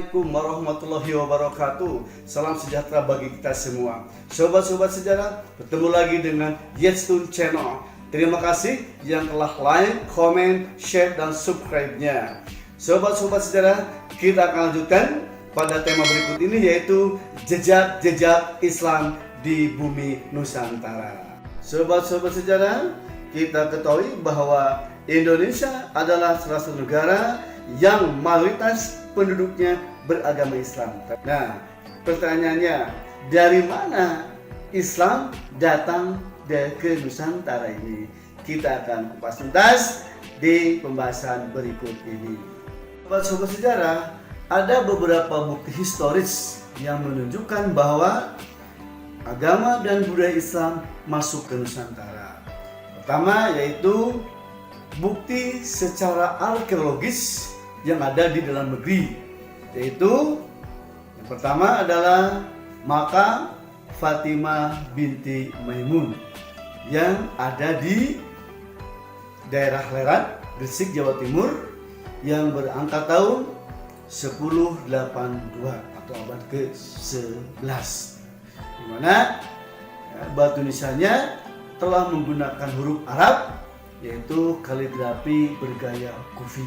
Assalamualaikum warahmatullahi wabarakatuh. Salam sejahtera bagi kita semua. Sobat-sobat sejarah, bertemu lagi dengan Yetstun Channel. Terima kasih yang telah like, comment, share, dan subscribe-nya. Sobat-sobat sejarah, kita akan lanjutkan pada tema berikut ini, yaitu jejak-jejak Islam di bumi Nusantara. Sobat-sobat sejarah, kita ketahui bahwa Indonesia adalah salah satu negara yang mayoritas penduduknya beragama Islam. Nah, pertanyaannya, dari mana Islam datang ke Nusantara ini? Kita akan kupas tuntas di pembahasan berikut ini. Sobat-sobat sejarah, ada beberapa bukti historis yang menunjukkan bahwa agama dan budaya Islam masuk ke Nusantara. Pertama yaitu bukti secara arkeologis yang ada di dalam negeri, yaitu yang pertama adalah makam Fatimah binti Maimun yang ada di daerah Leran, Gresik, Jawa Timur, yang berangka tahun 1082 atau abad ke-11, di mana batu nisannya telah menggunakan huruf Arab, yaitu kaligrafi bergaya Kufi.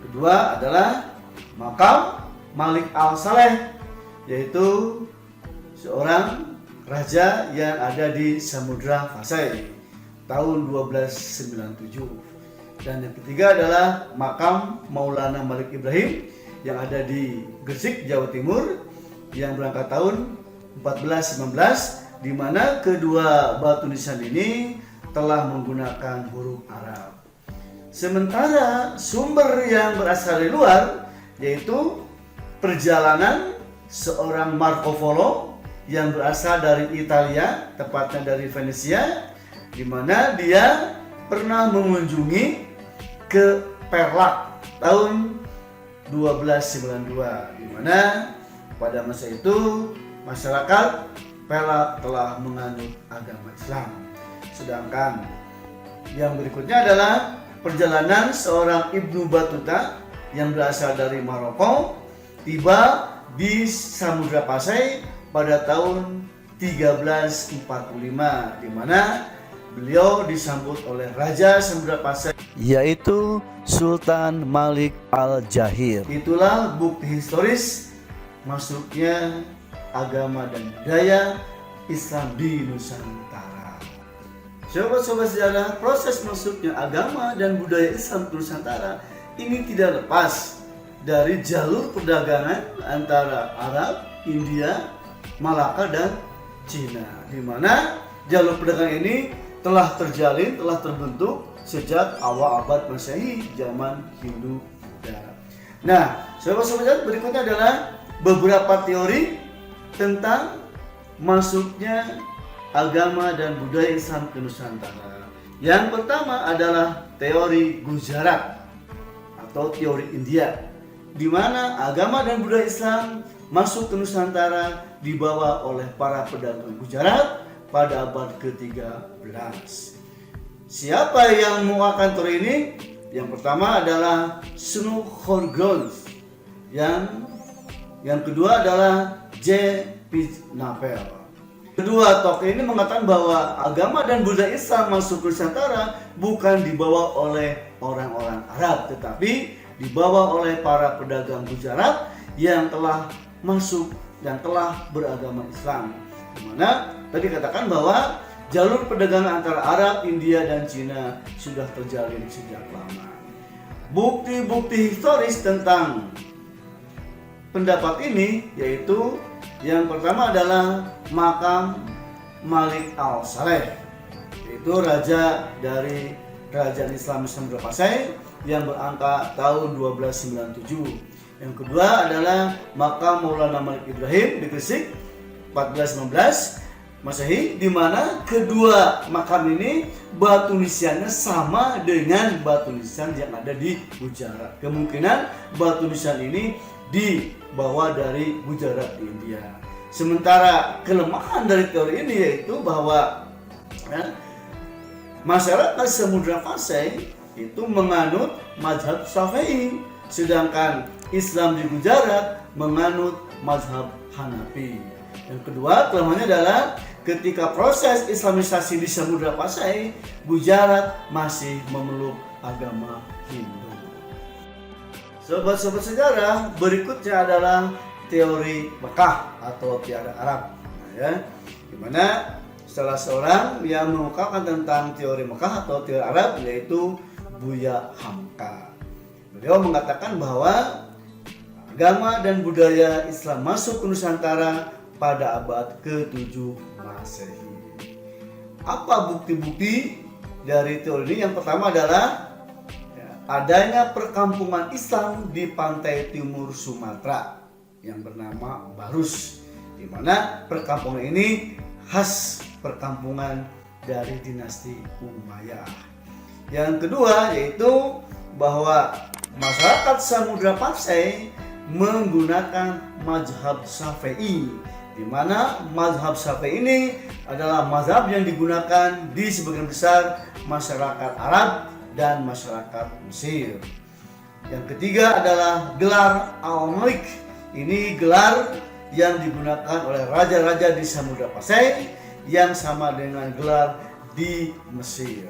Kedua adalah makam Malik Al-Saleh, yaitu seorang raja yang ada di Samudra Pasai tahun 1297. Dan yang ketiga adalah makam Maulana Malik Ibrahim yang ada di Gresik, Jawa Timur, yang berangkat tahun 1419, di mana kedua batu nisan ini telah menggunakan huruf Arab. Sementara sumber yang berasal dari luar, yaitu perjalanan seorang Marco Polo yang berasal dari Italia, tepatnya dari Venesia, di mana dia pernah mengunjungi ke Perlak tahun 1292, di mana pada masa itu masyarakat Perlak telah menganut agama Islam. Sedangkan yang berikutnya adalah perjalanan seorang Ibnu Battuta yang berasal dari Maroko, tiba di Samudra Pasai pada tahun 1345, di mana beliau disambut oleh Raja Samudra Pasai, yaitu Sultan Malik Al-Jahir. Itulah bukti historis masuknya agama dan budaya Islam di Nusantara. Sobat-sobat sejarah, proses masuknya agama dan budaya Islam ke Nusantara ini tidak lepas dari jalur perdagangan antara Arab, India, Malaka, dan Cina, di mana jalur perdagangan ini telah terjalin, telah terbentuk sejak awal abad Masehi, zaman Hindu dan Arab. Nah, sobat-sobat sejarah, berikutnya adalah beberapa teori tentang masuknya agama dan budaya Islam ke Nusantara. Yang pertama adalah teori Gujarat atau teori India, di mana agama dan budaya Islam masuk ke Nusantara dibawa oleh para pedagang Gujarat pada abad ke-13. Siapa yang menguatkan teori ini? Yang pertama adalah Snu Horgon, yang kedua adalah J. Napel. Kedua tokoh ini mengatakan bahwa agama dan budaya Islam masuk ke Nusantara bukan dibawa oleh orang-orang Arab, tetapi dibawa oleh para pedagang Gujarat yang telah masuk dan telah beragama Islam. Dimana tadi katakan bahwa jalur perdagangan antara Arab, India, dan Cina sudah terjalin sejak lama. Bukti-bukti historis tentang pendapat ini yaitu yang pertama adalah makam Malik Al-Saleh, yaitu raja dari kerajaan Islam Samudra Pasai yang berangka tahun 1297. Yang kedua adalah makam Maulana Malik Ibrahim di Gresik 1419 Masehi, di mana kedua makam ini batu nisannya sama dengan batu nisan yang ada di Gujarat. Kemungkinan batu nisan ini dibawa dari Gujarat di India. Sementara kelemahan dari teori ini yaitu bahwa masyarakat Samudra Pasai itu menganut mazhab Syafi'i, sedangkan Islam di Gujarat menganut mazhab Hanafi. Yang kedua, kelemahannya adalah ketika proses Islamisasi di Samudra Pasai, Gujarat masih memeluk agama Hindu. Sobat-sobat sejarah, berikutnya adalah teori Mekah atau tiara Arab. Dimana salah seorang yang mengungkapkan tentang teori Mekah atau teori Arab yaitu Buya Hamka. Beliau mengatakan bahwa agama dan budaya Islam masuk ke Nusantara pada abad ke-7 Masehi. Apa bukti-bukti dari teori ini? Yang pertama adalah adanya perkampungan Islam di pantai timur Sumatera yang bernama Barus, di mana perkampungan ini khas perkampungan dari dinasti Umayyah. Yang kedua yaitu bahwa masyarakat Samudra Pasai menggunakan mazhab Syafi'i, di mana mazhab Syafi'i ini adalah mazhab yang digunakan di sebagian besar masyarakat Arab dan masyarakat Mesir. Yang ketiga adalah gelar Al-Malik. Ini gelar yang digunakan oleh raja-raja di Samudra Pasai yang sama dengan gelar di Mesir.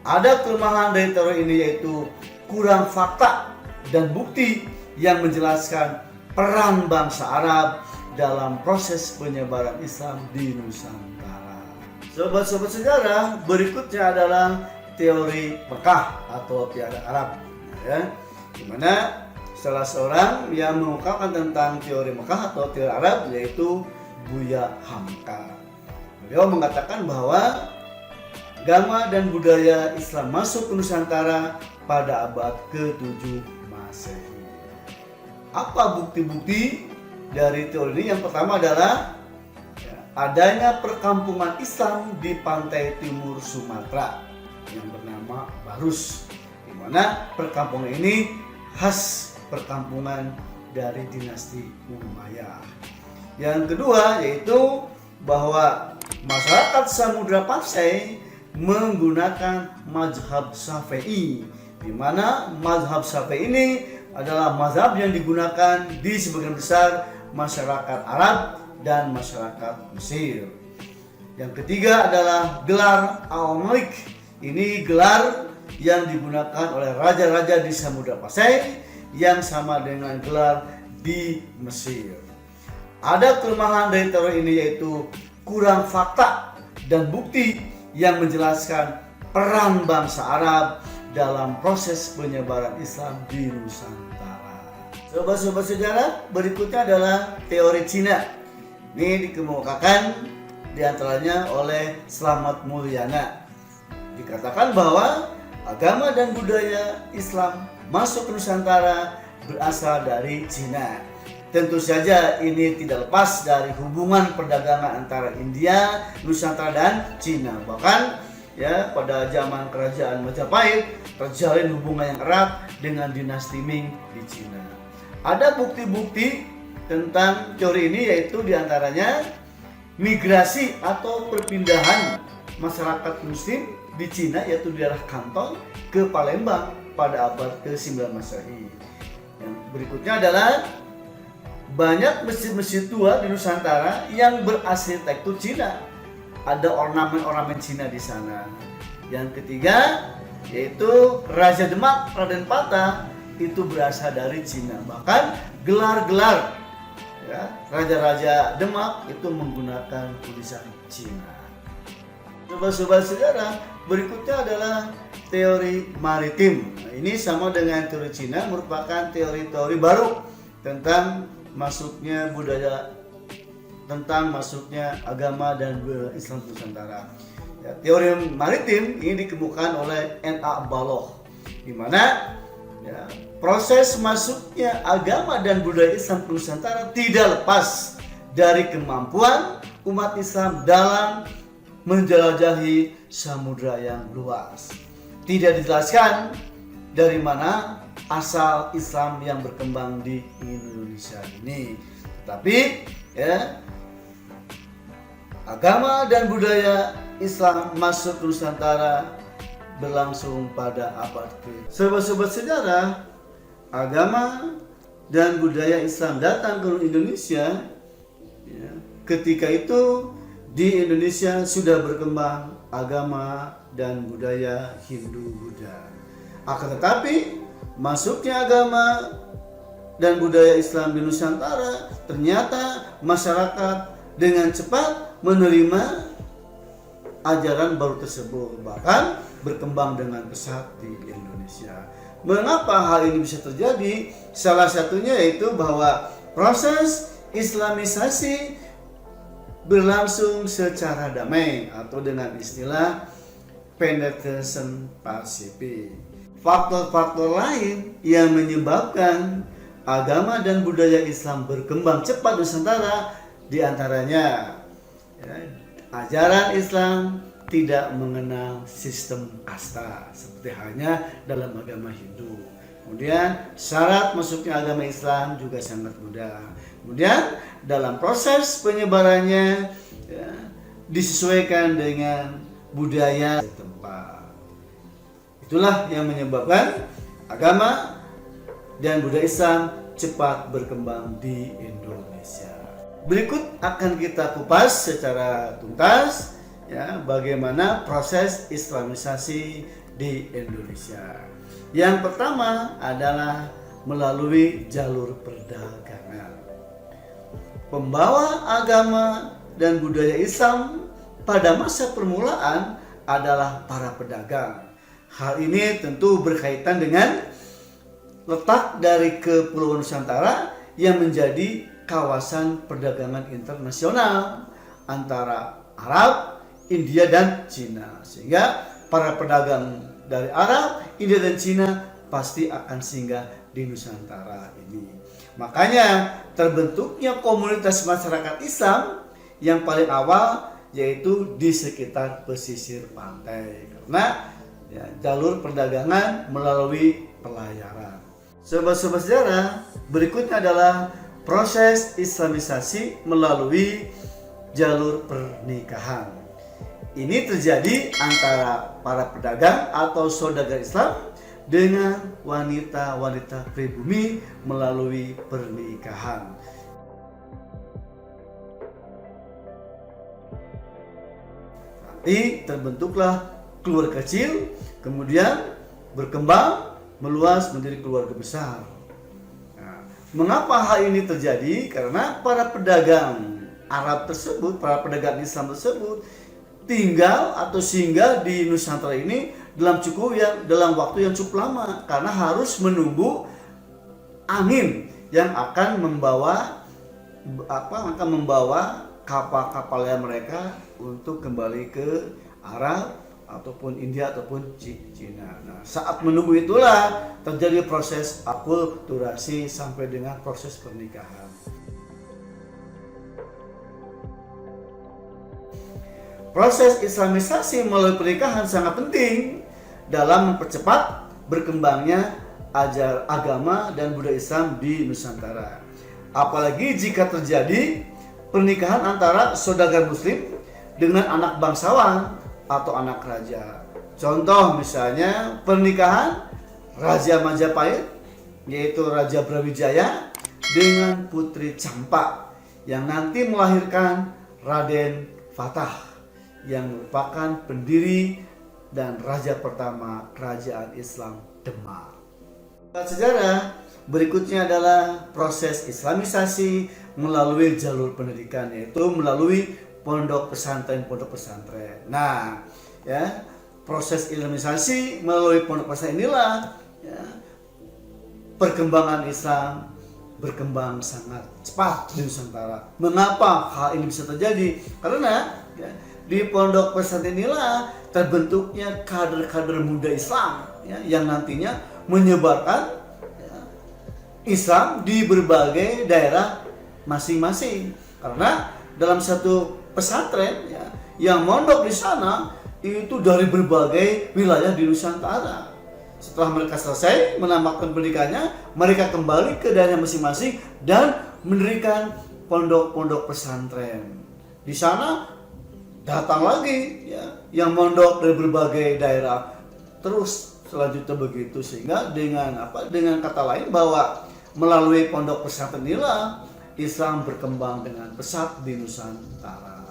Ada kelemahan dari teori ini yaitu kurang fakta dan bukti yang menjelaskan peran bangsa Arab dalam proses penyebaran Islam di Nusantara. Sobat-sobat sejarah, berikutnya adalah teori Mekah atau tiara Arab. Di mana salah seorang yang mengungkapkan tentang teori Mekah atau teori Arab yaitu Buya Hamka. Beliau mengatakan bahwa agama dan budaya Islam masuk ke Nusantara pada abad ke-7 Masehi. Apa bukti-bukti dari teori ini? Yang pertama adalah adanya perkampungan Islam di pantai timur Sumatera yang bernama Barus, di mana perkampungan ini khas perkampungan dari dinasti Umayyah. Yang kedua yaitu bahwa masyarakat Samudra Pasai menggunakan mazhab Syafi'i, di mana mazhab Syafi'i ini adalah mazhab yang digunakan di sebagian besar masyarakat Arab dan masyarakat Mesir. Yang ketiga adalah gelar Al-Malik. Ini gelar yang digunakan oleh raja-raja di Samudra Pasai yang sama dengan gelar di Mesir. Ada kelemahan dari teori ini yaitu kurang fakta dan bukti yang menjelaskan peran bangsa Arab dalam proses penyebaran Islam di Nusantara. Sobat-sobat sejarah, berikutnya adalah teori Cina. Ini dikemukakan diantaranya oleh Slamet Mulyana. Dikatakan bahwa agama dan budaya Islam masuk ke Nusantara berasal dari Cina. Tentu saja ini tidak lepas dari hubungan perdagangan antara India, Nusantara dan Cina. Bahkan pada zaman kerajaan Majapahit terjalin hubungan yang erat dengan dinasti Ming di Cina. Ada bukti-bukti tentang teori ini yaitu diantaranya migrasi atau perpindahan masyarakat Muslim di Cina yaitu di daerah Kanton ke Palembang pada abad ke-9 Masehi. Yang berikutnya adalah banyak masjid-masjid tua di Nusantara yang berarsitektur Cina. Ada ornamen-ornamen Cina di sana. Yang ketiga yaitu Raja Demak, Raden Patah itu berasal dari Cina. Bahkan gelar-gelar raja-raja Demak itu menggunakan tulisan Cina. Sobat-sobat sejarah, berikutnya adalah teori maritim. Ini sama dengan teori Cina, merupakan teori-teori baru tentang masuknya budaya, tentang masuknya agama dan Islam Nusantara. Teori maritim ini dikemukakan oleh N.A. Balogh, di mana proses masuknya agama dan budaya Islam ke Nusantara tidak lepas dari kemampuan umat Islam dalam menjelajahi samudra yang luas. Tidak dijelaskan dari mana asal Islam yang berkembang di Indonesia ini. Tetapi agama dan budaya Islam masuk ke Nusantara berlangsung pada abad ke. Sobat-sobat sejarah, agama dan budaya Islam datang ke Indonesia, ya, ketika itu di Indonesia sudah berkembang agama dan budaya Hindu-Buddha. Akan tetapi masuknya agama dan budaya Islam di Nusantara, ternyata masyarakat dengan cepat menerima ajaran baru tersebut, bahkan berkembang dengan pesat di Indonesia. Mengapa hal ini bisa terjadi? Salah satunya yaitu bahwa proses Islamisasi berlangsung secara damai atau dengan istilah penetration Pacific. Faktor-faktor lain yang menyebabkan agama dan budaya Islam berkembang cepat di Nusantara, diantaranya ya, ajaran Islam tidak mengenal sistem kasta seperti halnya dalam agama Hindu. Kemudian syarat masuknya agama Islam juga sangat mudah. Kemudian dalam proses penyebarannya ya, disesuaikan dengan budaya setempat. Itulah yang menyebabkan agama dan budaya Islam cepat berkembang di Indonesia. Berikut akan kita kupas secara tuntas ya, bagaimana proses Islamisasi di Indonesia. Yang pertama adalah melalui jalur perdagangan. Pembawa agama dan budaya Islam pada masa permulaan adalah para pedagang. Hal ini tentu berkaitan dengan letak dari Kepulauan Nusantara yang menjadi kawasan perdagangan internasional antara Arab, India, dan Cina. Sehingga para pedagang dari Arab, India, dan Cina pasti akan singgah di Nusantara ini. Makanya terbentuknya komunitas masyarakat Islam yang paling awal yaitu di sekitar pesisir pantai, karena ya, jalur perdagangan melalui pelayaran. Sobat-sobat sejarah, berikutnya adalah proses Islamisasi melalui jalur pernikahan. Ini terjadi antara para pedagang atau saudagar Islam dengan wanita-wanita pribumi melalui pernikahan. Nanti terbentuklah keluarga kecil, kemudian berkembang, meluas menjadi keluarga besar. Nah, mengapa hal ini terjadi? Karena para pedagang Arab tersebut, para pedagang Islam tersebut tinggal atau singgah di Nusantara ini dalam waktu yang cukup lama, karena harus menunggu angin yang akan membawa kapal-kapalnya mereka untuk kembali ke Arab ataupun India ataupun Cina. Nah, saat menunggu itulah terjadi proses akulturasi sampai dengan proses pernikahan. Proses Islamisasi melalui pernikahan sangat penting dalam mempercepat berkembangnya agama dan budaya Islam di Nusantara. Apalagi jika terjadi pernikahan antara saudagar Muslim dengan anak bangsawan atau anak raja. Contoh misalnya pernikahan Raja Majapahit yaitu Raja Brawijaya dengan Putri Campak yang nanti melahirkan Raden Fatah yang merupakan pendiri dan raja pertama kerajaan Islam Demak. Sejarah berikutnya adalah proses Islamisasi melalui jalur pendidikan, yaitu melalui pondok pesantren. Nah, ya, proses Islamisasi melalui pondok pesantren inilah ya, perkembangan Islam berkembang sangat cepat di Nusantara. Mengapa hal ini bisa terjadi? Karena ya, di pondok pesantren inilah terbentuknya kader-kader muda Islam ya, yang nantinya menyebarkan ya, Islam di berbagai daerah masing-masing. Karena dalam satu pesantren ya, yang mondok di sana itu dari berbagai wilayah di Nusantara. Setelah mereka selesai menamatkan pendidikannya, mereka kembali ke daerah masing-masing dan mendirikan pondok-pondok pesantren. Di sana datang lagi ya, yang mondok dari berbagai daerah. Terus selanjutnya begitu, sehingga dengan kata lain bahwa melalui pondok pesantren inilah Islam berkembang dengan pesat di Nusantara.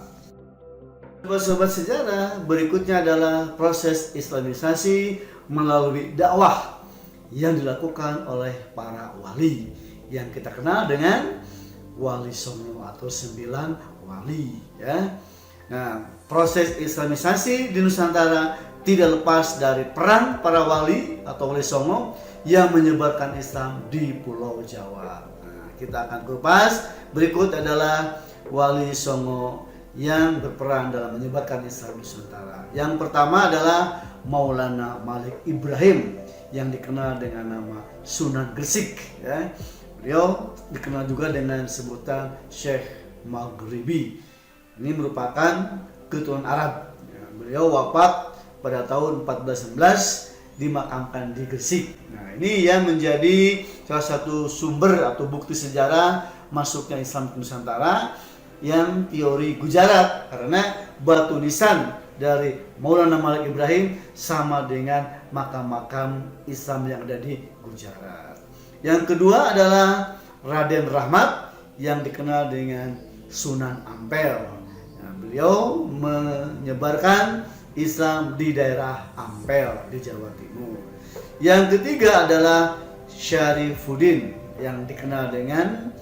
Sobat-sobat sejarah, berikutnya adalah proses Islamisasi melalui dakwah yang dilakukan oleh para wali yang kita kenal dengan Wali Songo atau 9 wali ya. Nah, proses Islamisasi di Nusantara tidak lepas dari peran para wali atau Wali Songo yang menyebarkan Islam di Pulau Jawa. Nah, kita akan kupas. Berikut adalah Wali Songo yang berperan dalam menyebarkan Islam Nusantara. Yang pertama adalah Maulana Malik Ibrahim yang dikenal dengan nama Sunan Gresik ya. Beliau dikenal juga dengan sebutan Syekh Maghribi. Ini merupakan keturunan Arab ya. Beliau wafat pada tahun 1411, dimakamkan di Gresik. Nah, ini yang menjadi salah satu sumber atau bukti sejarah masuknya Islam ke Nusantara, yang teori Gujarat, karena batu nisan dari Maulana Malik Ibrahim sama dengan makam-makam Islam yang ada di Gujarat. Yang kedua adalah Raden Rahmat yang dikenal dengan Sunan Ampel. Nah, beliau menyebarkan Islam di daerah Ampel di Jawa Timur. Yang ketiga adalah Syarifuddin yang dikenal dengan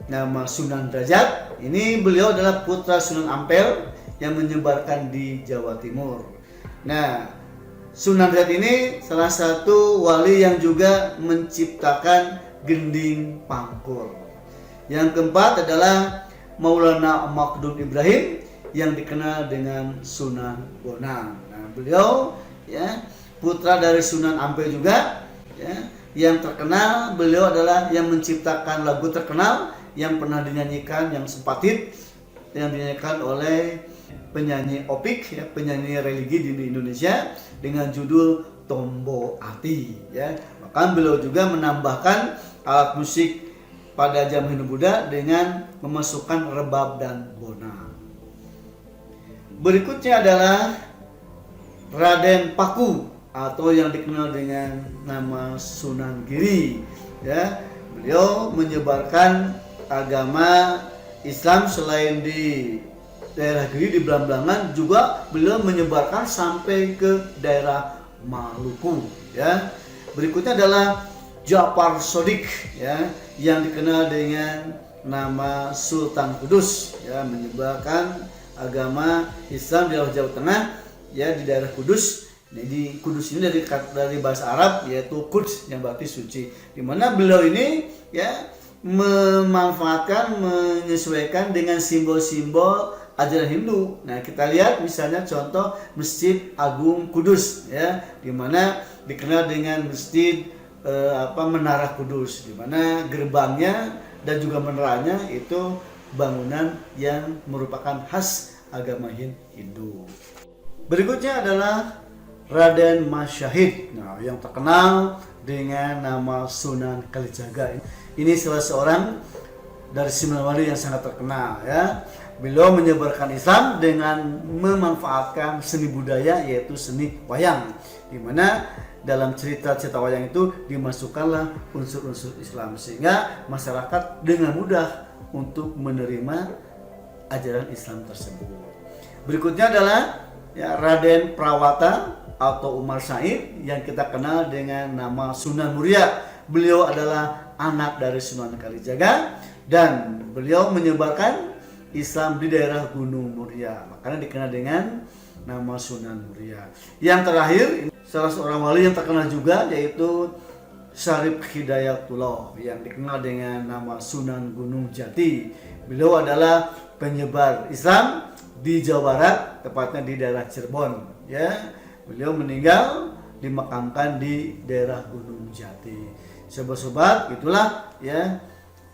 nama Sunan Derajat. Ini beliau adalah putra Sunan Ampel yang menyebarkan di Jawa Timur. Nah, Sunan Derajat ini salah satu wali yang juga menciptakan gending pangkur. Yang keempat adalah Maulana Makdum Ibrahim yang dikenal dengan Sunan Bonang. Nah, beliau ya putra dari Sunan Ampel juga ya. Yang terkenal beliau adalah yang menciptakan lagu terkenal yang pernah dinyanyikan, yang sempat hit, yang dinyanyikan oleh penyanyi Opik ya, penyanyi religi di Indonesia dengan judul Tombo Ati ya. Bahkan beliau juga menambahkan alat musik pada zaman Hindu Buddha dengan memasukkan rebab dan bonang. Berikutnya adalah Raden Paku atau yang dikenal dengan nama Sunan Giri ya. Beliau menyebarkan agama Islam selain di daerah Giri di Belambangan, juga beliau menyebarkan sampai ke daerah Maluku ya. Berikutnya adalah Ja'far Shodiq ya, yang dikenal dengan nama Sultan Kudus ya, menyebarkan agama Islam di Jawa Tengah ya, di daerah Kudus. Jadi Kudus ini dari bahasa Arab yaitu Quds yang berarti suci. Di mana beliau ini ya memanfaatkan, menyesuaikan dengan simbol-simbol ajaran Hindu. Nah, kita lihat misalnya contoh Masjid Agung Kudus ya, di mana dikenal dengan Masjid Menara Kudus, di mana gerbangnya dan juga meneranya itu bangunan yang merupakan khas agama Hindu. Berikutnya adalah Raden Mas Syahid, nah, yang terkenal dengan nama Sunan Kalijaga. Ini salah seorang dari 9 wali yang sangat terkenal ya. Beliau menyebarkan Islam dengan memanfaatkan seni budaya yaitu seni wayang, di mana dalam cerita-cerita wayang itu dimasukkanlah unsur-unsur Islam sehingga masyarakat dengan mudah untuk menerima ajaran Islam tersebut. Berikutnya adalah ya, Raden Prawata atau Umar Said yang kita kenal dengan nama Sunan Muria. Beliau adalah anak dari Sunan Kalijaga dan beliau menyebarkan Islam di daerah Gunung Muria, makanya dikenal dengan nama Sunan Muria. Yang terakhir, salah seorang wali yang terkenal juga yaitu Syarif Hidayatullah yang dikenal dengan nama Sunan Gunung Jati. Beliau adalah penyebar Islam di Jawa Barat, tepatnya di daerah Cirebon ya. Beliau meninggal dimakamkan di daerah Gunung Jati. Sobat-sobat, itulah ya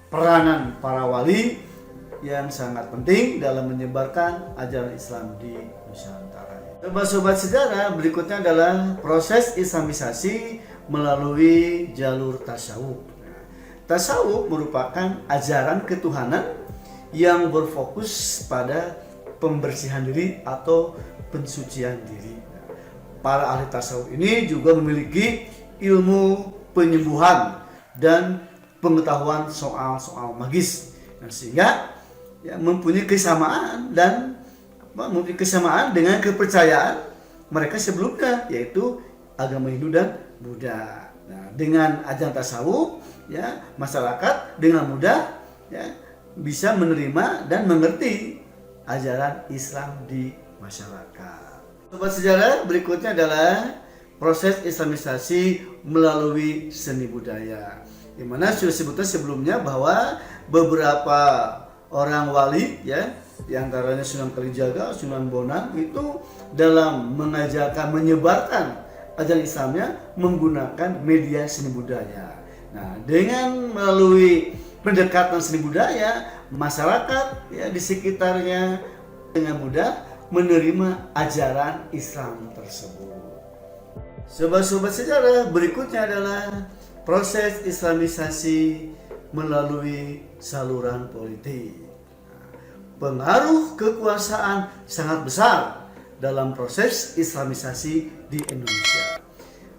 peranan para wali yang sangat penting dalam menyebarkan ajaran Islam di Nusantara. Sobat-sobat sejarah, berikutnya adalah proses Islamisasi melalui jalur tasawuf. Tasawuf merupakan ajaran ketuhanan yang berfokus pada pembersihan diri atau pensucian diri. para ahli tasawuf ini juga memiliki ilmu penyembuhan dan pengetahuan soal magis. Nah, sehingga ya, mempunyai kesamaan dengan kepercayaan mereka sebelumnya, yaitu agama Hindu dan Buddha. Nah, dengan ajaran tasawuf, ya, masyarakat dengan mudah ya, bisa menerima dan mengerti ajaran Islam di masyarakat. Sobat sejarah, berikutnya adalah proses Islamisasi melalui seni budaya. Di mana sudah disebutkan sebelumnya bahwa beberapa orang wali, ya, diantaranya Sunan Kalijaga, Sunan Bonang, itu dalam mengajarkan, menyebarkan ajaran Islamnya menggunakan media seni budaya. Nah, dengan melalui pendekatan seni budaya, masyarakat ya di sekitarnya dengan mudah menerima ajaran Islam tersebut. Sobat-sobat sejarah, berikutnya adalah proses Islamisasi melalui saluran politik. Pengaruh kekuasaan sangat besar dalam proses Islamisasi di Indonesia.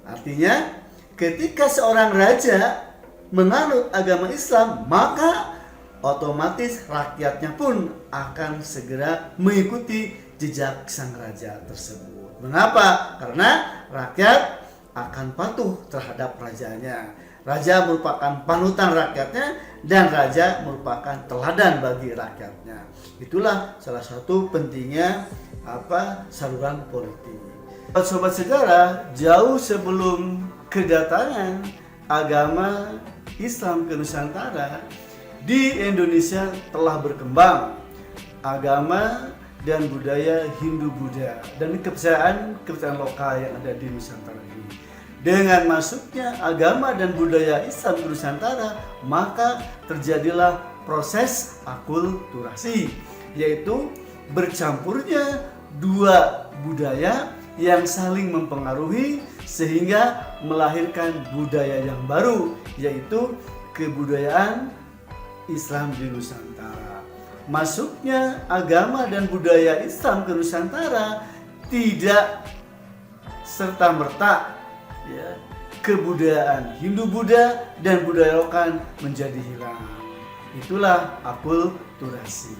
Artinya, ketika seorang raja menganut agama Islam, maka otomatis rakyatnya pun akan segera mengikuti jejak sang raja tersebut. Mengapa? Karena rakyat akan patuh terhadap rajanya. Raja merupakan panutan rakyatnya dan raja merupakan teladan bagi rakyatnya. Itulah salah satu pentingnya saluran politik. Sobat sejarah, jauh sebelum kedatangan agama Islam ke Nusantara, di Indonesia telah berkembang agama dan budaya Hindu-Buddha dan kepercayaan lokal yang ada di Nusantara ini. Dengan masuknya agama dan budaya Islam ke Nusantara, maka terjadilah proses akulturasi, yaitu bercampurnya dua budaya yang saling mempengaruhi sehingga melahirkan budaya yang baru, yaitu kebudayaan Islam di Nusantara. Masuknya agama dan budaya Islam ke Nusantara tidak serta-merta ya, kebudayaan Hindu-Buddha dan budaya lokal menjadi hilang. Itulah akulturasi.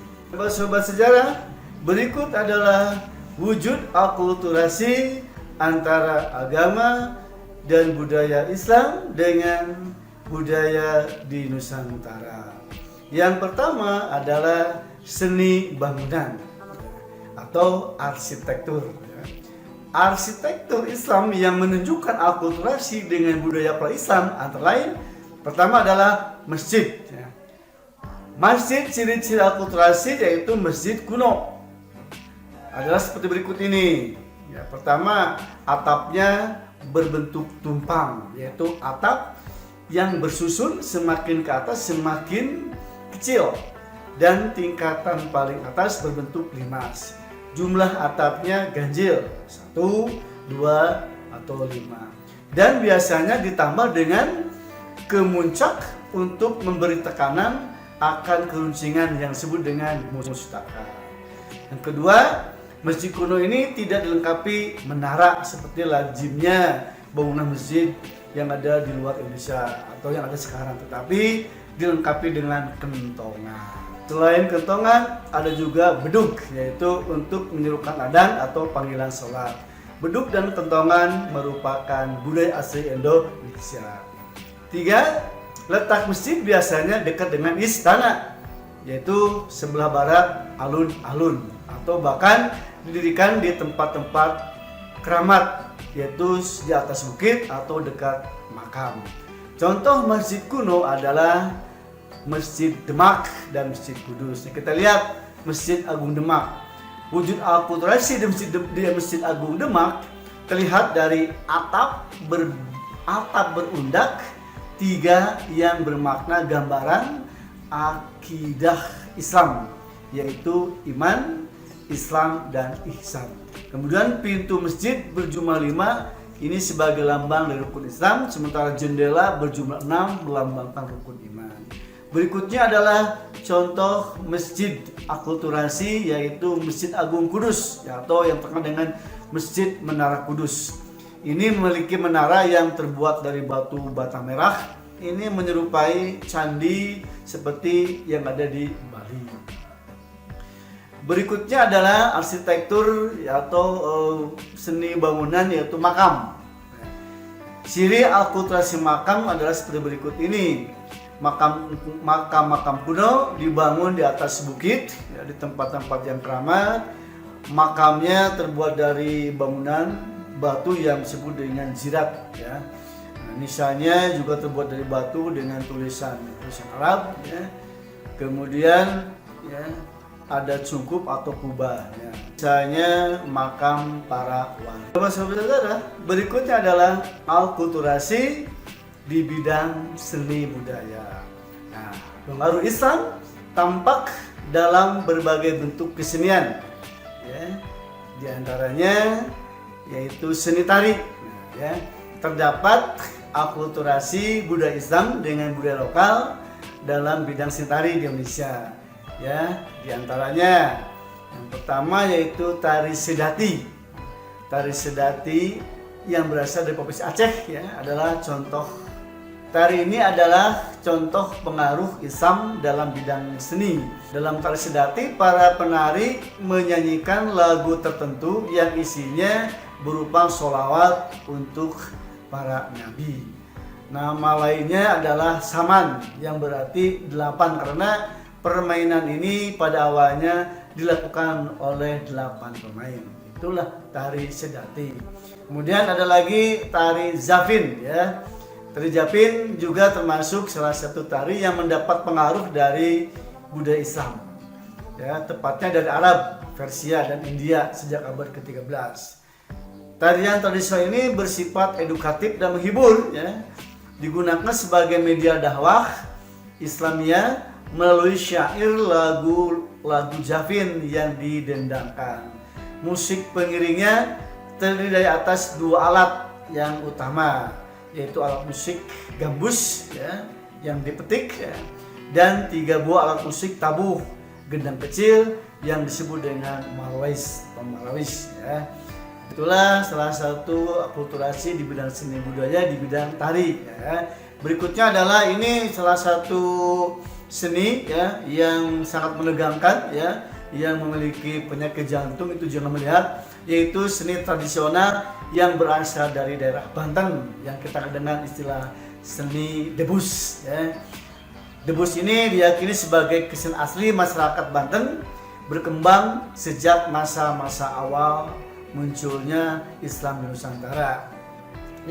Sobat sejarah, berikut adalah wujud akulturasi antara agama dan budaya Islam dengan budaya di Nusantara. Yang pertama adalah seni bangunan atau arsitektur. Arsitektur Islam yang menunjukkan akulturasi dengan budaya pra-Islam antara lain, pertama adalah masjid. Masjid, ciri-ciri akulturasi yaitu masjid kuno adalah seperti berikut ini. Ya, pertama, atapnya berbentuk tumpang, yaitu atap yang bersusun semakin ke atas semakin kecil dan tingkatan paling atas berbentuk limas. Jumlah atapnya ganjil 1, 2, atau 5. Dan biasanya ditambah dengan kemuncak untuk memberi tekanan akan keruncingan yang disebut dengan mustaka. Yang kedua, masjid kuno ini tidak dilengkapi menara seperti lazimnya bangunan masjid yang ada di luar Indonesia atau yang ada sekarang, tetapi dilengkapi dengan kentongan. Selain kentongan, ada juga beduk, yaitu untuk menyerukan adzan atau panggilan sholat. Beduk dan kentongan merupakan budaya asli Indonesia. 3. Letak masjid biasanya dekat dengan istana, yaitu sebelah barat alun-alun, atau bahkan didirikan di tempat-tempat keramat, yaitu di atas bukit atau dekat makam. Contoh masjid kuno adalah Masjid Demak dan Masjid Kudus. Kita lihat Masjid Agung Demak. Wujud akulturasi di Masjid Agung Demak terlihat dari atap berundak 3 yang bermakna gambaran akidah Islam, yaitu iman, Islam, dan ihsan. Kemudian pintu masjid berjumlah 5, ini sebagai lambang dari rukun Islam, sementara jendela berjumlah 6 melambangkan rukun iman. Berikutnya adalah contoh masjid akulturasi, yaitu Masjid Agung Kudus, atau yang terkenal dengan Masjid Menara Kudus. Ini memiliki menara yang terbuat dari batu bata merah. Ini menyerupai candi seperti yang ada di Bali. Berikutnya adalah arsitektur atau seni bangunan, yaitu makam. Ciri akulturasi makam adalah seperti berikut ini. Makam kuno dibangun di atas bukit, ya, di tempat-tempat yang keramat. Makamnya terbuat dari bangunan batu yang disebut dengan zirat, ya. Nah, nisannya juga terbuat dari batu dengan tulisan Arab, ya. Kemudian, ya, ada cungkup atau kubah, ya. Misalnya makam para wali. Saudara-saudara, berikutnya adalah akulturasi di bidang seni budaya. Nah, pengaruh Islam tampak dalam berbagai bentuk kesenian, ya. Di antaranya yaitu seni tari. Nah, ya, terdapat akulturasi budaya Islam dengan budaya lokal dalam bidang seni tari di Indonesia. Ya, di antaranya yang pertama yaitu tari sedati. Tari sedati yang berasal dari provinsi Aceh, ya, adalah contoh. Tari ini adalah contoh pengaruh Islam dalam bidang seni. Dalam tari sedati, para penari menyanyikan lagu tertentu yang isinya berupa sholawat untuk para nabi. Nama lainnya adalah saman, yang berarti 8, karena permainan ini pada awalnya dilakukan oleh 8 pemain. Itulah tari sedati. Kemudian ada lagi tari zafin, ya. Tari Japin juga termasuk salah satu tari yang mendapat pengaruh dari budaya Islam, ya, tepatnya dari Arab, Persia, dan India sejak abad ke-13. Tarian tradisional ini bersifat edukatif dan menghibur, ya, digunakan sebagai media dakwah Islamiyah melalui syair lagu Japin yang didendangkan. Musik pengiringnya terdiri dari atas 2 alat yang utama, yaitu alat musik gambus, ya, yang dipetik, ya, dan 3 buah alat musik tabuh gendang kecil yang disebut dengan marawis atau marawis, ya. Itulah salah satu akulturasi di bidang seni budaya di bidang tari, ya. Berikutnya adalah ini salah satu seni, ya, yang sangat menegangkan, ya, yang memiliki penyakit jantung, itu jangan melihat, yaitu seni tradisional yang berasal dari daerah Banten yang kita kenal istilah seni debus, ya. Debus ini diyakini sebagai kesenian asli masyarakat Banten, berkembang sejak masa-masa awal munculnya Islam di Nusantara,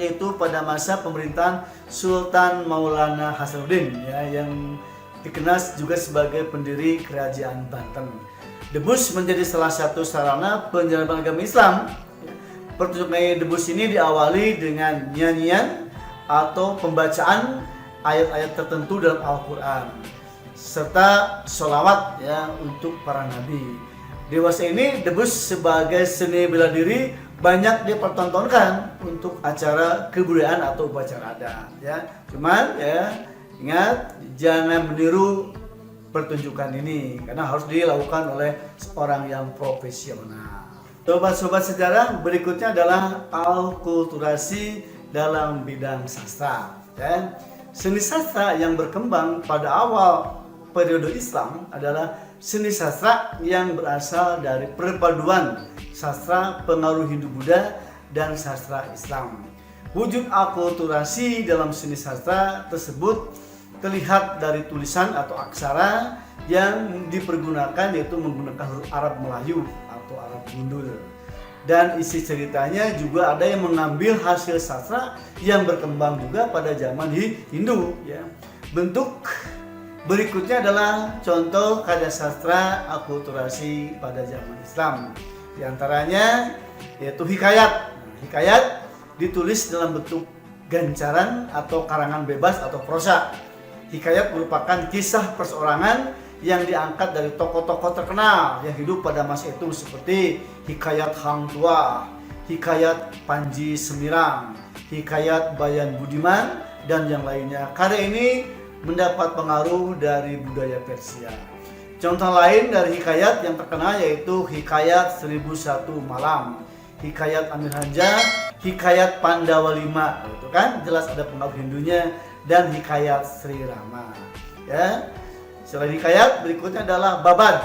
yaitu pada masa pemerintahan Sultan Maulana Hasanuddin, ya, yang dikenal juga sebagai pendiri kerajaan Banten. Debus menjadi salah satu sarana penyelenggaraan agama Islam. Pertunjukan debus ini diawali dengan nyanyian atau pembacaan ayat-ayat tertentu dalam Al-Quran serta sholawat, ya, untuk para nabi. Dewasa ini debus sebagai seni bela diri banyak dipertontonkan untuk acara kebudayaan atau upacara adat, ya. Cuman, ya, ingat jangan meniru pertunjukan ini karena harus dilakukan oleh seorang yang profesional. Sobat-sobat sejarah, berikutnya adalah akulturasi dalam bidang sastra, ya. Seni sastra yang berkembang pada awal periode Islam adalah seni sastra yang berasal dari perpaduan sastra pengaruh Hindu-Buddha dan sastra Islam. Wujud akulturasi dalam seni sastra tersebut terlihat dari tulisan atau aksara yang dipergunakan, yaitu menggunakan huruf Arab Melayu atau Arab gundul. Dan isi ceritanya juga ada yang mengambil hasil sastra yang berkembang juga pada zaman Hindu, ya. Bentuk berikutnya adalah contoh karya sastra akulturasi pada zaman Islam. Di antaranya yaitu hikayat. Hikayat ditulis dalam bentuk gancaran atau karangan bebas atau prosa. Hikayat merupakan kisah perseorangan yang diangkat dari tokoh-tokoh terkenal yang hidup pada masa itu seperti Hikayat Hang Tuah, Hikayat Panji Semirang, Hikayat Bayan Budiman, dan yang lainnya. Karya ini mendapat pengaruh dari budaya Persia. Contoh lain dari hikayat yang terkenal yaitu Hikayat 1001 Malam. Hikayat Amir Hamzah, Hikayat Pandawa 5, itu kan jelas ada pengaruh Hindunya, dan Hikayat Sri Rama. Ya. Selain hikayat, berikutnya adalah babad.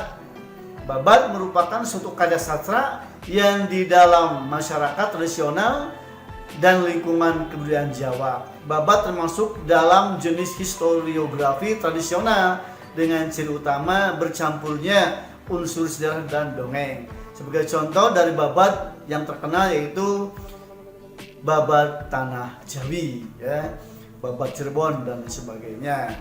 Babad merupakan suatu karya sastra yang di dalam masyarakat tradisional dan lingkungan kebudayaan Jawa. Babad termasuk dalam jenis historiografi tradisional dengan ciri utama bercampurnya unsur sejarah dan dongeng. Sebagai contoh dari babad yang terkenal yaitu babad Tanah Jawi, ya, babad Cirebon dan sebagainya.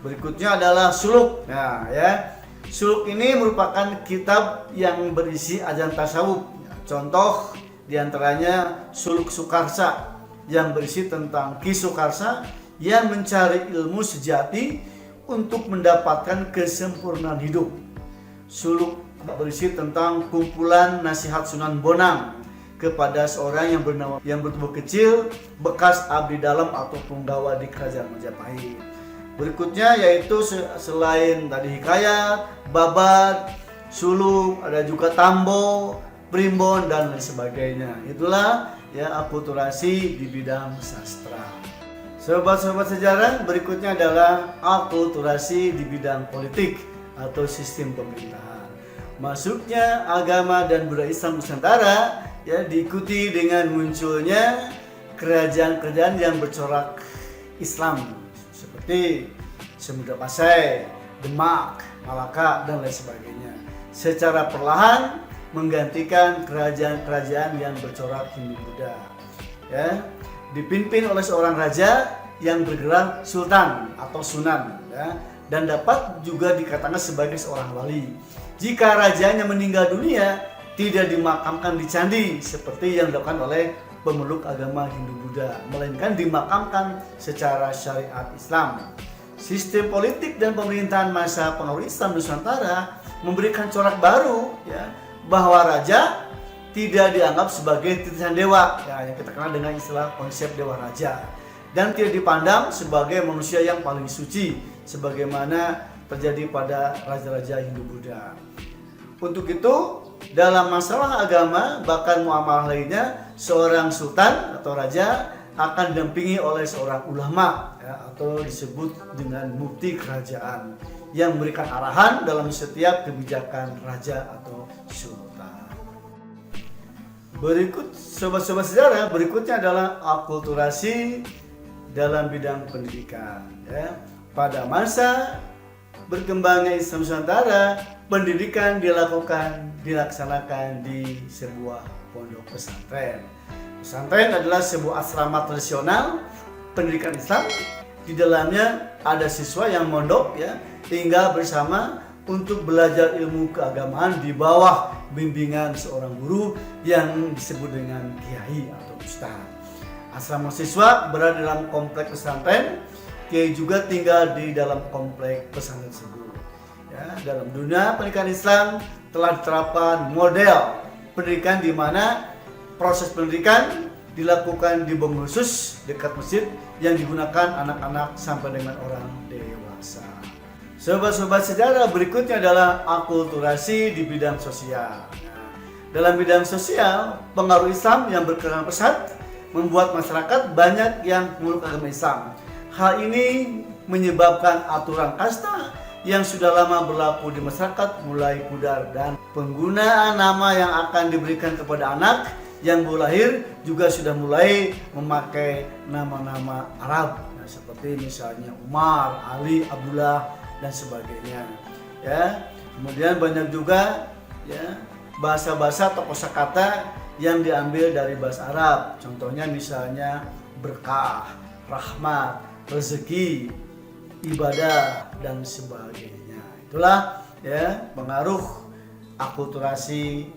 Berikutnya adalah suluk. Nah, ya. Suluk ini merupakan kitab yang berisi ajaran tasawuf. Contoh diantaranya Suluk Sukarsa yang berisi tentang Ki Sukarsa yang mencari ilmu sejati untuk mendapatkan kesempurnaan hidup. Suluk berisi tentang kumpulan nasihat Sunan Bonang kepada seorang yang bertubuh kecil, bekas abdi dalam atau punggawa di Kerajaan Majapahit. Berikutnya yaitu selain tadi hikayat, babad, suluk, ada juga tambo, primbon dan lain sebagainya. Itulah ya akulturasi di bidang sastra. Sobat-sobat sejarah, berikutnya adalah akulturasi di bidang politik atau sistem pemerintahan. Masuknya agama dan budaya Islam Nusantara ya diikuti dengan munculnya kerajaan-kerajaan yang bercorak Islam seperti Samudra Pasai, Demak, Malaka dan lain sebagainya. Secara perlahan menggantikan kerajaan-kerajaan yang bercorak Hindu-Buddha. Ya, dipimpin oleh seorang raja yang bergelar sultan atau sunan, ya, dan dapat juga dikatakan sebagai seorang wali. Jika rajanya meninggal dunia, tidak dimakamkan di candi seperti yang dilakukan oleh pemeluk agama Hindu-Buddha, melainkan dimakamkan secara syariat Islam. Sistem politik dan pemerintahan masa pengaruh Islam Nusantara memberikan corak baru, ya, bahwa raja tidak dianggap sebagai titisan dewa, ya, yang kita kenal dengan istilah konsep dewa raja, dan tidak dipandang sebagai manusia yang paling suci sebagaimana terjadi pada raja-raja Hindu-Buddha. Untuk itu, dalam masalah agama bahkan muamalah lainnya, seorang sultan atau raja akan didampingi oleh seorang ulama, ya, atau disebut dengan mufti kerajaan yang memberikan arahan dalam setiap kebijakan raja atau sultan. Berikut sobat-sobat sejarah, berikutnya adalah akulturasi dalam bidang pendidikan. Ya. Pada masa berkembangnya Islam Nusantara, pendidikan dilaksanakan di sebuah pondok pesantren. Pesantren adalah sebuah asrama tradisional pendidikan Islam. Di dalamnya ada siswa yang mondok, ya, tinggal bersama untuk belajar ilmu keagamaan di bawah bimbingan seorang guru yang disebut dengan kiai atau ustaz. Asrama siswa berada dalam komplek pesantren. Kiai juga tinggal di dalam komplek pesantren tersebut. Ya, dalam dunia pendidikan Islam telah diterapkan model pendidikan di mana proses pendidikan dilakukan di bangunan khusus dekat masjid yang digunakan anak-anak sampai dengan orang dewasa. Sobat-sobat sejarah, berikutnya adalah akulturasi di bidang sosial. Dalam bidang sosial, pengaruh Islam yang berkembang pesat membuat masyarakat banyak yang memeluk agama Islam. Hal ini menyebabkan aturan kasta yang sudah lama berlaku di masyarakat mulai pudar, dan penggunaan nama yang akan diberikan kepada anak yang baru lahir juga sudah mulai memakai nama-nama Arab, nah, seperti misalnya Umar, Ali, Abdullah dan sebagainya. Ya, kemudian banyak juga, ya, bahasa-bahasa atau kosakata yang diambil dari bahasa Arab. Contohnya misalnya berkah, rahmat, rezeki, ibadah dan sebagainya. Itulah, ya, pengaruh akulturasi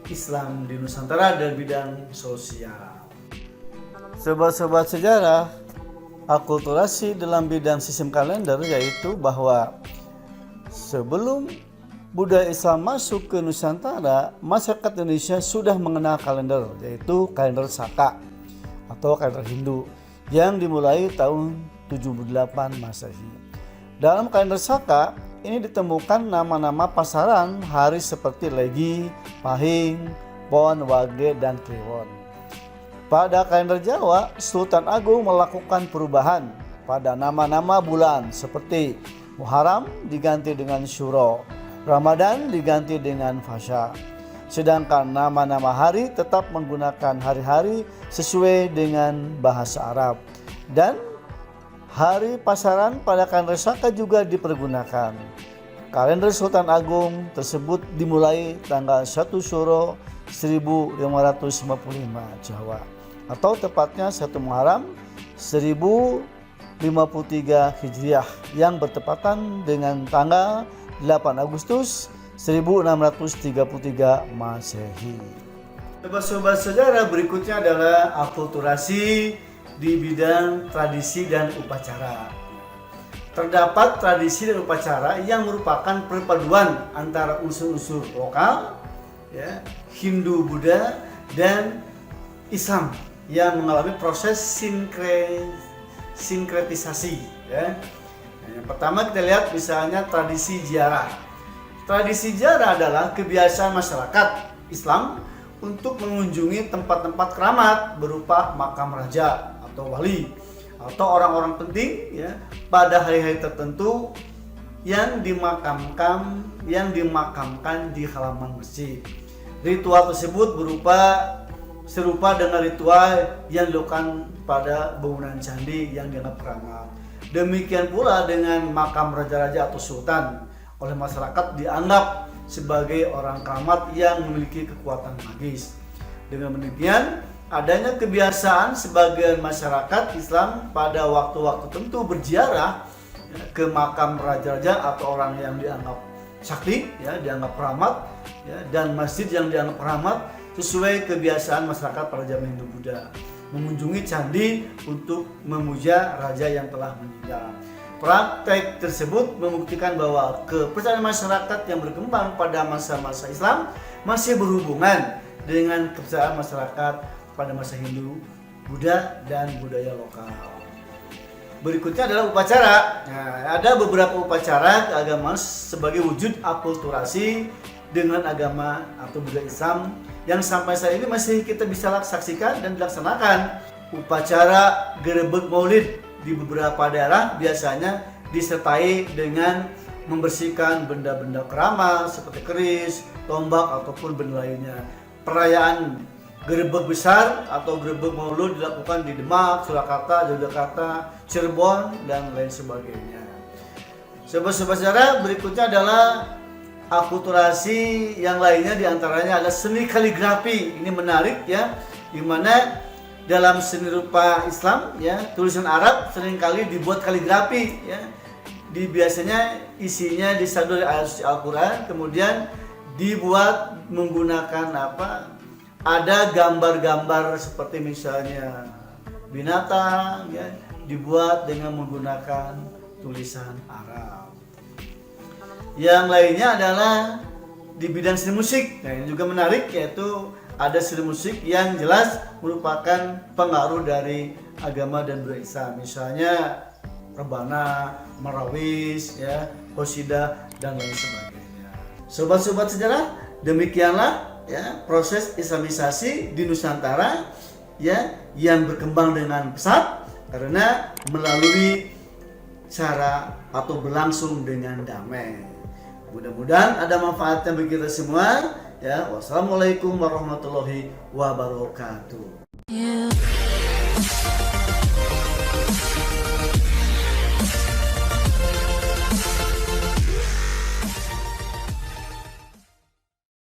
Islam di Nusantara dan bidang sosial. Sobat-sobat sejarah, akulturasi dalam bidang sistem kalender yaitu bahwa sebelum budaya Islam masuk ke Nusantara, masyarakat Indonesia sudah mengenal kalender, yaitu kalender Saka atau kalender Hindu yang dimulai tahun 78 Masehi. Dalam kalender Saka ini ditemukan nama-nama pasaran hari seperti Legi, Pahing, Pon, Wage, dan Kliwon. Pada kalender Jawa, Sultan Agung melakukan perubahan pada nama-nama bulan seperti Muharram diganti dengan Syuro, Ramadan diganti dengan Fasya. Sedangkan nama-nama hari tetap menggunakan hari-hari sesuai dengan bahasa Arab. Dan hari pasaran pada kalender Saka juga dipergunakan. Kalender Sultan Agung tersebut dimulai tanggal 1 Syuro 1555 Jawa, atau tepatnya 1 Muharram 1053 Hijriah yang bertepatan dengan tanggal 8 Agustus 1633 Masehi. Sobat-sobat sejarah, berikutnya adalah akulturasi di bidang tradisi dan upacara. Terdapat tradisi dan upacara yang merupakan perpaduan antara unsur-unsur lokal, ya, Hindu, Buddha, dan Islam yang mengalami proses sinkretisasi. Ya. Yang pertama kita lihat misalnya tradisi ziarah. Tradisi ziarah adalah kebiasaan masyarakat Islam untuk mengunjungi tempat-tempat keramat berupa makam raja atau wali atau orang-orang penting, ya, pada hari-hari tertentu yang dimakamkan di halaman masjid. Ritual tersebut serupa dengan ritual yang dilakukan pada bangunan candi yang dianggap keramat. Demikian pula dengan makam raja-raja atau sultan, oleh masyarakat dianggap sebagai orang keramat yang memiliki kekuatan magis. Dengan demikian, adanya kebiasaan sebagian masyarakat Islam pada waktu-waktu tertentu berziarah ke makam raja-raja atau orang yang dianggap sakti, ya, dianggap keramat, ya, dan masjid yang dianggap keramat sesuai kebiasaan masyarakat pada zaman Hindu Buddha, mengunjungi candi untuk memuja raja yang telah meninggal. Praktek tersebut membuktikan bahwa kepercayaan masyarakat yang berkembang pada masa-masa Islam masih berhubungan dengan kepercayaan masyarakat pada masa Hindu, Buddha, dan budaya lokal. Berikutnya adalah upacara. Nah, ada beberapa upacara agama sebagai wujud akulturasi dengan agama atau budaya Islam yang sampai saat ini masih kita bisa saksikan dan dilaksanakan. Upacara gerebek maulid di beberapa daerah biasanya disertai dengan membersihkan benda-benda keramat seperti keris, tombak, ataupun benda lainnya. Perayaan gerebek besar atau gerebek maulud dilakukan di Demak, Surakarta, Yogyakarta, Cirebon, dan lain sebagainya. Sobat-sobat sejarah, berikutnya adalah akulturasi yang lainnya, diantaranya adalah seni kaligrafi. Ini menarik, ya, dimana dalam seni rupa Islam, ya, tulisan Arab seringkali dibuat kaligrafi, ya. Biasanya isinya disandarkan dari ayat suci Al-Quran, kemudian dibuat menggunakan ada gambar-gambar seperti misalnya binatang, ya, dibuat dengan menggunakan tulisan Arab. Yang lainnya adalah di bidang seni musik. Nah, ini juga menarik, yaitu ada seni musik yang jelas merupakan pengaruh dari agama dan budaya Islam, misalnya rebana, marawis, ya, qasidah, dan lain sebagainya. Sobat-sobat sejarah, demikianlah, ya, proses Islamisasi di Nusantara, ya, yang berkembang dengan pesat karena melalui cara atau berlangsung dengan damai. Mudah-mudahan ada manfaatnya bagi kita semua. Ya, wassalamualaikum warahmatullahi wabarakatuh.